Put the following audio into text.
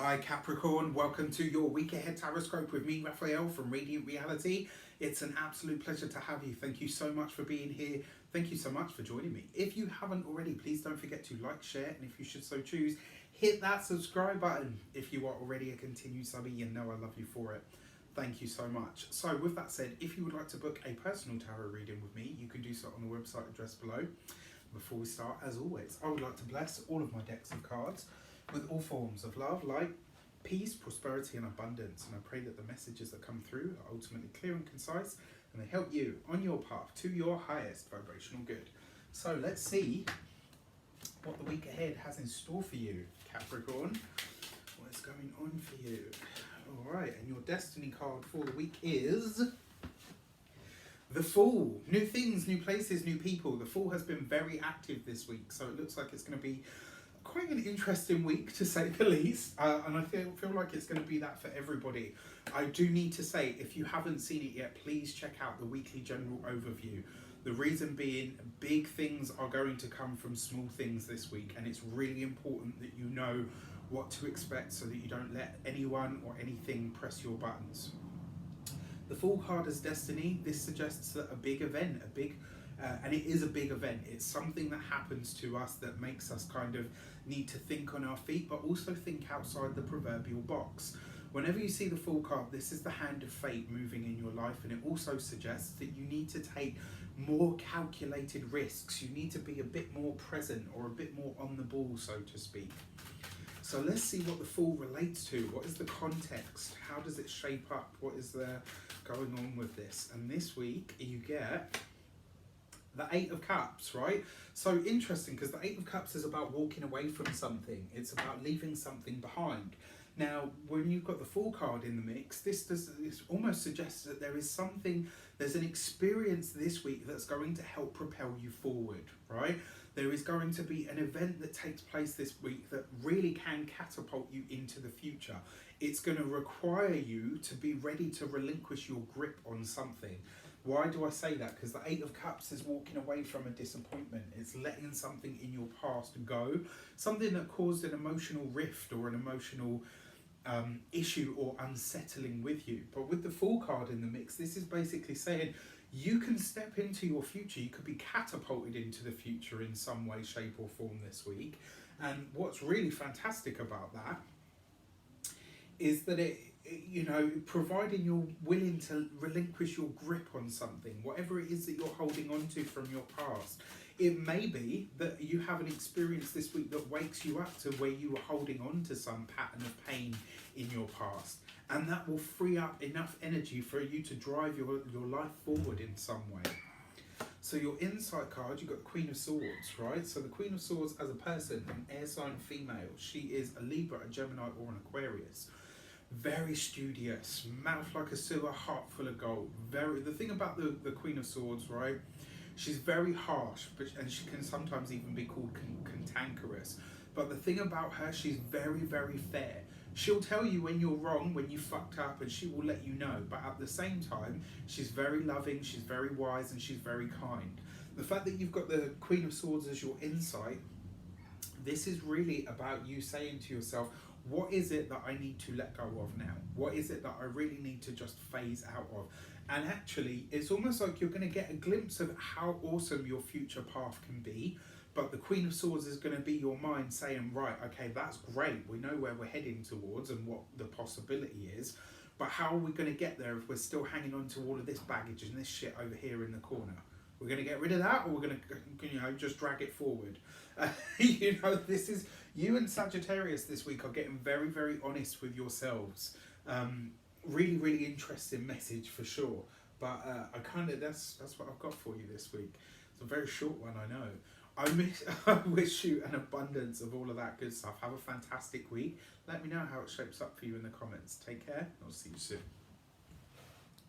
Hi Capricorn, welcome to your week ahead horoscope with me, Raphael from Reydiant Reality. It's an absolute pleasure to have you. Thank you so much for being here. Thank you so much for joining me. If you haven't already, please don't forget to like, share, and if you should so choose, hit that subscribe button. If you are already a continued subby, you know I love you for it. Thank you so much. So with that said, if you would like to book a personal tarot reading with me, you can do so on the website address below. Before we start, as always, I would like to bless all of my decks of cards with all forms of love, light, peace, prosperity and abundance. And I pray that the messages that come through are ultimately clear and concise and they help you on your path to your highest vibrational good. So let's see what the week ahead has in store for you, Capricorn. What is going on for you? Alright, and your destiny card for the week is the Fool. New things, new places, new people. The Fool has been very active this week, so it looks like it's going to be quite an interesting week, to say the least, and I feel like it's going to be that for everybody. I do need to say, if you haven't seen it yet, please check out the weekly general overview. The reason being, big things are going to come from small things this week, and it's really important that you know what to expect so that you don't let anyone or anything press your buttons. The Fool card is destiny. This suggests that a big event, and it is a big event. It's something that happens to us that makes us kind of need to think on our feet, but also think outside the proverbial box. Whenever you see the Fool card, this is the hand of fate moving in your life, and it also suggests that you need to take more calculated risks. You need to be a bit more present or a bit more on the ball, so to speak. So let's see what the Fool relates to. What is the context? How does it shape up? What is there going on with this? And this week you get the Eight of Cups, right? So interesting, because the Eight of Cups is about walking away from something. It's about leaving something behind. Now, when you've got the Fool card in the mix, this almost suggests that there's an experience this week that's going to help propel you forward, right? There is going to be an event that takes place this week that really can catapult you into the future. It's going to require you to be ready to relinquish your grip on something. Why do I say that? Because the Eight of Cups is walking away from a disappointment. It's letting something in your past go. Something that caused an emotional rift or an emotional issue or unsettling with you. But with the Fool card in the mix, this is basically saying you can step into your future. You could be catapulted into the future in some way, shape or form this week. And what's really fantastic about that is that providing you're willing to relinquish your grip on something, whatever it is that you're holding on to from your past. It may be that you have an experience this week that wakes you up to where you were holding on to some pattern of pain in your past. And that will free up enough energy for you to drive your life forward in some way. So your insight card, you've got the Queen of Swords, right? So the Queen of Swords as a person, an air sign female. She is a Libra, a Gemini or an Aquarius. Very studious, mouth like a sewer, heart full of gold. The thing about the Queen of Swords, right? She's very harsh, and she can sometimes even be called cantankerous. But the thing about her, she's very, very fair. She'll tell you when you're wrong, when you fucked up, and she will let you know. But at the same time, she's very loving, she's very wise, and she's very kind. The fact that you've got the Queen of Swords as your insight, this is really about you saying to yourself, what is it that I need to let go of now? What is it that I really need to just phase out of? And actually, it's almost like you're going to get a glimpse of how awesome your future path can be. But the Queen of Swords is going to be your mind saying, right, okay, that's great. We know where we're heading towards and what the possibility is. But how are we going to get there if we're still hanging on to all of this baggage and this shit over here in the corner? We're going to get rid of that, or we're going to, just drag it forward. This is you and Sagittarius this week are getting very, very honest with yourselves. Really, really interesting message for sure. But that's what I've got for you this week. It's a very short one, I know. I wish you an abundance of all of that good stuff. Have a fantastic week. Let me know how it shapes up for you in the comments. Take care. I'll see you soon.